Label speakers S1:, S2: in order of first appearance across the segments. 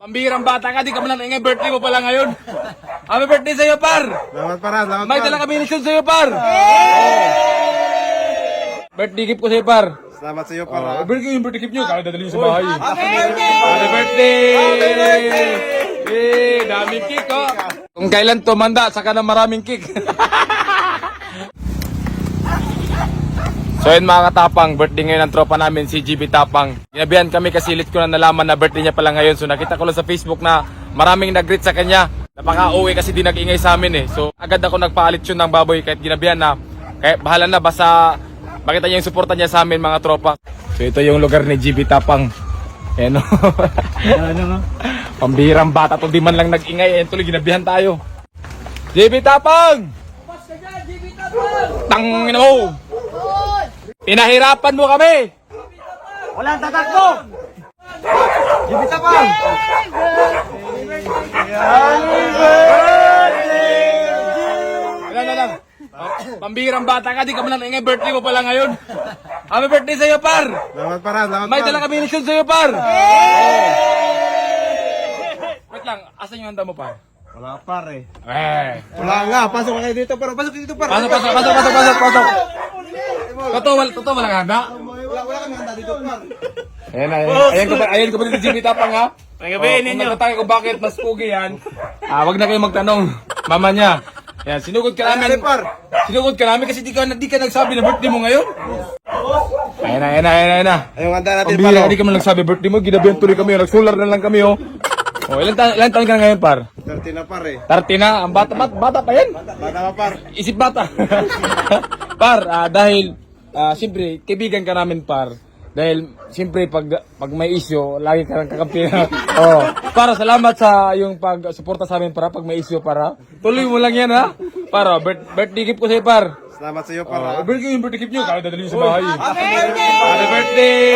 S1: Pambihirang bata ka, di ka man lang ingay, birthday mo pala ngayon. Happy birthday sa'yo, par!
S2: Salamat para, salamat
S1: May
S2: par.
S1: dala kami nisyon sa'yo, par! Birthday gift ko sa'yo, par.
S2: Salamat sa iyo para.
S1: Birthday gift nyo, kaya dadalhin sa bahay. Happy birthday! Eh, daming cake, oh. Kung kailan tumanda, saka na maraming cake. So yun mga katapang, birthday ngayon ng tropa namin, si GB Tapang. Ginabihan kami kasi lit ko na nalaman na birthday niya pala ngayon. So nakita ko lang sa Facebook na maraming nag-greet sa kanya. Napaka-uwi kasi di nag-ingay sa amin eh. So agad ako nagpaalit yun ng baboy kahit ginabihan na. Kaya bahala na, basta makita niya yung suporta niya sa amin mga tropa. So ito yung lugar ni GB Tapang. Ayan o. Pambihirang bata to, di man lang nag-ingay. Ayan tuloy, ginabihan tayo. GB Tapang! Tangin mo! Pinahirapan mo kami!
S2: Walang tatakbo! Gibita pa!
S1: Lang. Pambihirang bata ka, di ka man lang ingay, birthday mo pala ngayon. Happy birthday sa'yo, par!
S2: Salamat para, salamat
S1: May
S2: par.
S1: dala kami nisyon sa'yo, par! Wait lang, asan yung handa mo, par?
S2: Wala par eh. Wala nga, pasok kayo dito par. Pasok dito par.
S1: Pasok. Totoo, walang handa?
S2: Wala kang handa dito par.
S1: Ayan ko ba dito, Jimmy Tapang, ha? Kung nagtataka ko bakit mas pugi yan, wag na kayo magtanong. Mama niya. Yan, sinugod ka namin. Sinugod ka namin kasi di ka nagsabi na birthday mo ngayon. Ayan na.
S2: Ayong handa natin
S1: Pambihira,
S2: par.
S1: di ka man nagsabi birthday mo, ginabihan tuloy kami, nagsular na lang kami, oh. Oh, ilan taon ka na ngayon, par?
S2: 30 na par eh.
S1: 30 na, ang bata pa yan.
S2: Bata pa par.
S1: Isip bata. Par, dahil, siyempre, kaibigan ka namin, par. Dahil, siyempre, pag may issue, lagi ka nang kakampi. Oh, para salamat sa yung pag-suporta sa amin, para pag may issue, para. Tuloy mo lang yan, ha? Para, birthday gift ko sa'yo, par.
S2: Salamat sa iyo para.
S1: Birthday gift nyo, kaya dadalhin sa bahay. Happy birthday!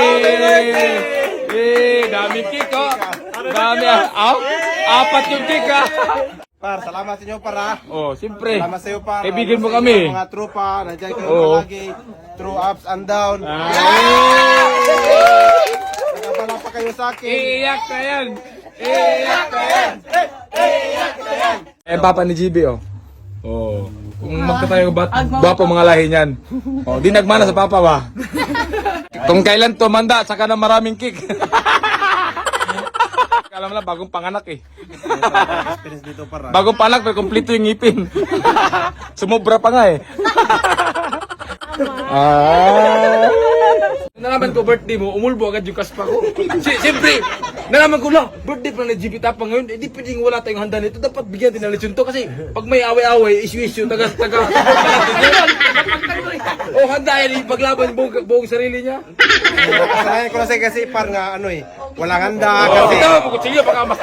S1: Eh, daming cake, oh. Dami, apat yung cake, ha.
S2: Par, salamat sa inyo para.
S1: Oh, siyempre.
S2: Salamat sa iyo par.
S1: Kaibigan mo
S2: Sa
S1: kami.
S2: inyo, mga tropa, nandiyan kayo
S1: Oo.
S2: palagi. Through ups and down. Nagpapala pa kayo sa akin.
S1: Iiyak na yan! Eh, papa ni GB, oh. Oh. Kung magtatayo gwapo mga lahi niyan. Oh, di nagmana sa papa ba? Kung kailan tumanda, saka na maraming cake. Alam na, bagong panganak eh.
S2: Experience dito para.
S1: Bagong panganak, pero kompleto yung ngipin. Sumobra pa nga eh. Nalaman ko birthday mo, umulbo agad yung kaspa ko. Siyempre, nalaman ko lang, birthday pa na GB Tapang ngayon, hindi pwedeng wala tayong handa nito. Dapat bigyan din ng lesyon to kasi pag may away-away, issue-issue, taga-support natin yan. O handa yan, ipaglaban buong sarili niya.
S2: Kasalayan ko kasi par nga ano eh. Walang handa kasi.
S1: Ito, pagkutsilyo, baka mas...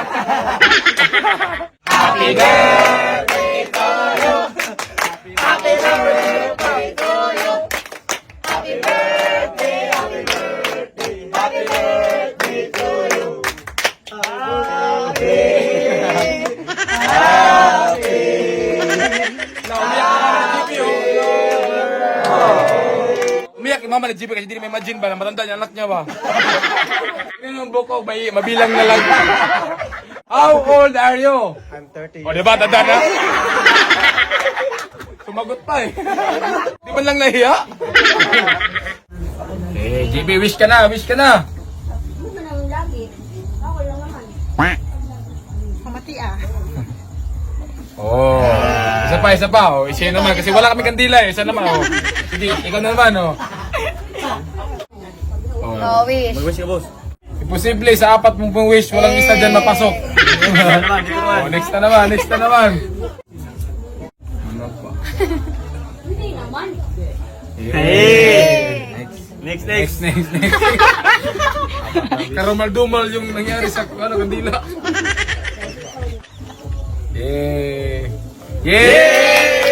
S1: Happy birthday to you. Happy birthday to you. Happy birthday, happy birthday, happy birthday to you. Happy, happy. Umiyak yung mama ni JP kasi hindi may imagine ba na matanda niya anak niya ba? Ano yung buko, mabilang na lang. How old are you?
S2: I'm 30.
S1: O diba, tanda na? Sumagot pa eh. Di man lang nahiya. Eh, JP, wish ka na.
S3: Hindi mo naman lagi. Ako lang naman. Pamati ah.
S1: Oh, isa pa. Oh, isa naman kasi wala kami kandila eh. Isa naman oh. Sige, ikaw na naman oh.
S3: Oh, wish.
S2: Mag-wish ka boss.
S1: Imposible sa apat mong pong wish, walang isa dyan mapasok. Oh, next na naman. Ano pa?
S3: Hindi naman.
S2: Next.
S1: Karumal-dumal yung nangyari sa kandila. Yeah!